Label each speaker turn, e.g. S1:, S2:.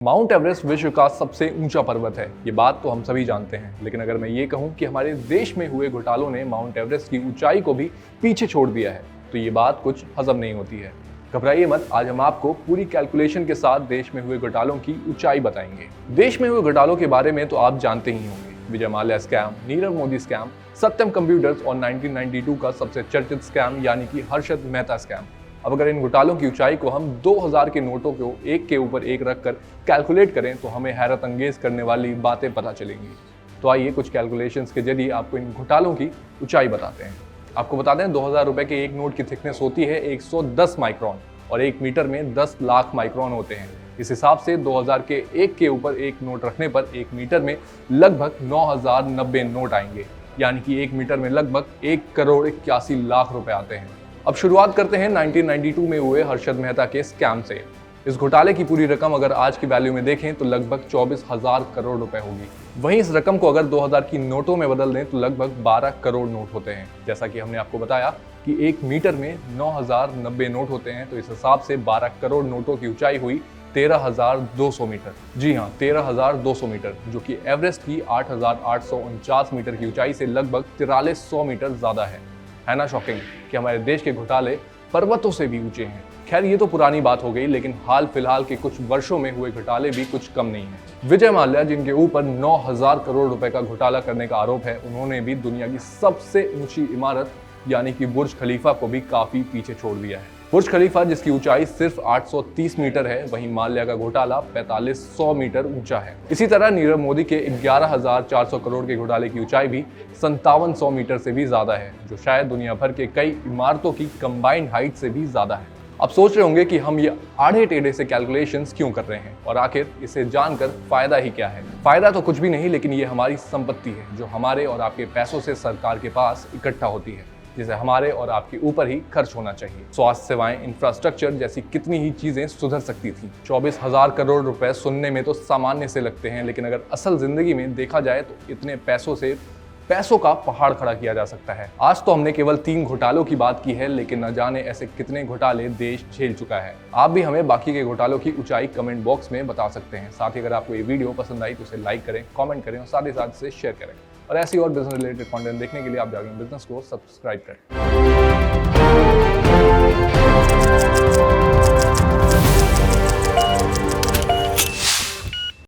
S1: Mount Everest विश्व का सबसे ऊंचा पर्वत है, ये बात तो हम सभी जानते हैं। लेकिन अगर मैं ये कहूं कि हमारे देश में हुए घोटालों ने माउंट एवरेस्ट की ऊंचाई को भी पीछे छोड़ दिया है, तो ये बात कुछ हजम नहीं होती है। घबराइए मत, आज हम आपको पूरी कैलकुलेशन के साथ देश में हुए घोटालों की ऊंचाई बताएंगे। देश में हुए घोटालों के बारे में तो आप जानते ही होंगे, विजय माल्या स्कैम, नीरव मोदी स्कैम, सत्यम कंप्यूटर्स और 1992 का सबसे चर्चित स्कैम यानी कि हर्षद मेहता स्कैम। अब अगर इन घोटालों की ऊंचाई को हम 2000 के नोटों को एक के ऊपर एक रखकर कैलकुलेट करें तो हमें हैरत अंगेज करने वाली बातें पता चलेंगी। तो आइए कुछ कैलकुलेशंस के जरिए आपको इन घोटालों की ऊंचाई बताते हैं। आपको बता दें, 2000 रुपए के एक नोट की थिकनेस होती है 110 माइक्रोन और 1 मीटर में 10 लाख माइक्रोन होते हैं। इस हिसाब से 2000 के एक के ऊपर एक नोट रखने पर 1 मीटर में लगभग 9090 नोट आएंगे, यानी कि 1 मीटर में लगभग 1 करोड़ 81 लाख रुपए आते हैं। अब शुरुआत करते हैं 1992 में हुए हर्षद मेहता के स्कैम से। इस घोटाले की पूरी रकम अगर आज की वैल्यू में देखें तो लगभग 24,000 करोड़ रुपए होगी। वहीं इस रकम को अगर 2000 की नोटों में बदल दें तो लगभग 12 करोड़ नोट होते हैं। जैसा कि हमने आपको बताया कि 1 मीटर में 9090 नोट होते हैं, तो इस हिसाब से 12 करोड़ नोटों की ऊंचाई हुई 13,200 मीटर। जी हाँ, 13,200 मीटर, जो कि एवरेस्ट की 8,849 मीटर की ऊंचाई से लगभग 4300 मीटर ज्यादा है ना शॉकिंग कि हमारे देश के घोटाले पर्वतों से भी ऊंचे हैं। खैर, ये तो पुरानी बात हो गई, लेकिन हाल फिलहाल के कुछ वर्षों में हुए घोटाले भी कुछ कम नहीं है। विजय माल्या, जिनके ऊपर 9000 करोड़ रुपए का घोटाला करने का आरोप है, उन्होंने भी दुनिया की सबसे ऊंची इमारत यानी कि बुर्ज खलीफा को भी काफी पीछे छोड़ दिया है। बुर्ज खलीफा, जिसकी ऊंचाई सिर्फ 830 मीटर है, वहीं माल्या का घोटाला 4500 मीटर ऊंचा है। इसी तरह नीरव मोदी के 11,400 करोड़ के घोटाले की ऊंचाई भी 5700 मीटर से भी ज्यादा है, जो शायद दुनिया भर के कई इमारतों की कंबाइंड हाइट से भी ज्यादा है। अब सोच रहे होंगे कि हम ये आड़े टेढ़े से कैलकुलेशंस क्यों कर रहे हैं और आखिर इसे जानकर फायदा ही क्या है। फायदा तो कुछ भी नहीं, लेकिन ये हमारी संपत्ति है जो हमारे और आपके पैसों से सरकार के पास इकट्ठा होती है, जिसे हमारे और आपके ऊपर ही खर्च होना चाहिए। स्वास्थ्य सेवाएं, इंफ्रास्ट्रक्चर जैसी कितनी ही चीजें सुधर सकती थी। 24,000 करोड़ रुपए सुनने में तो सामान्य से लगते हैं, लेकिन अगर असल जिंदगी में देखा जाए तो इतने पैसों से पैसों का पहाड़ खड़ा किया जा सकता है। आज तो हमने केवल 3 घोटालों की बात की है, लेकिन न जाने ऐसे कितने घोटाले देश झेल चुका है। आप भी हमें बाकी के घोटालों की ऊंचाई कमेंट बॉक्स में बता सकते हैं। साथ ही अगर आपको ये वीडियो पसंद आई तो इसे लाइक करें, कमेंट करें और साथ ही साथ इसे शेयर करें। और ऐसी और बिजनेस रिलेटेड कंटेंट देखने के लिए आप जाके बिजनेस को सब्सक्राइब करें।